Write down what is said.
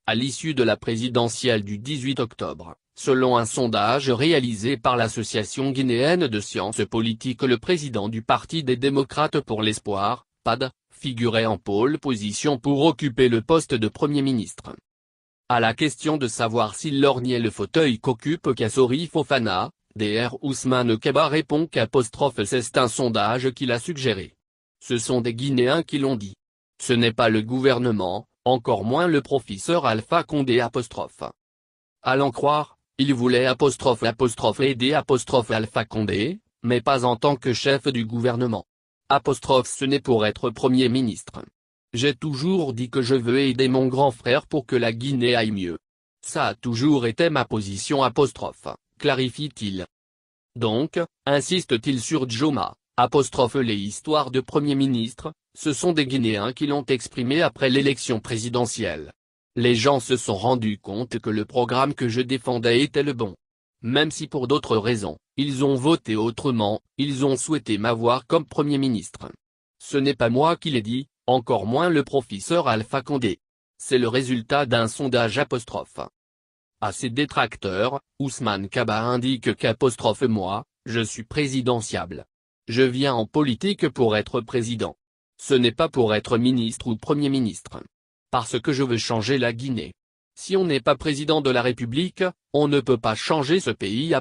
à l'issue de la présidentielle du 18 octobre. Selon un sondage réalisé par l'Association guinéenne de sciences politiques, le président du Parti des démocrates pour l'espoir, PAD, figurait en pole position pour occuper le poste de Premier ministre. À la question de savoir s'il lorgnait le fauteuil qu'occupe Kassory Fofana, Dr Ousmane Kaba répond c'est un sondage qu'il a suggéré. Ce sont des Guinéens qui l'ont dit. Ce n'est pas le gouvernement, encore moins le professeur Alpha Condé À l'en croire, il voulait aider Alpha Condé, mais pas en tant que chef du gouvernement. Ce n'est pour être Premier ministre. J'ai toujours dit que je veux aider mon grand frère pour que la Guinée aille mieux. Ça a toujours été ma position clarifie-t-il. Donc, insiste-t-il sur Djoma, les histoires de Premier ministre, ce sont des Guinéens qui l'ont exprimé après l'élection présidentielle. Les gens se sont rendus compte que le programme que je défendais était le bon. Même si pour d'autres raisons, ils ont voté autrement, ils ont souhaité m'avoir comme Premier ministre. Ce n'est pas moi qui l'ai dit, encore moins le professeur Alpha Condé. C'est le résultat d'un sondage À ses détracteurs, Ousmane Kaba indique moi, je suis présidentiable. Je viens en politique pour être président. Ce n'est pas pour être ministre ou Premier ministre. Parce que je veux changer la Guinée. Si on n'est pas président de la République, on ne peut pas changer ce pays.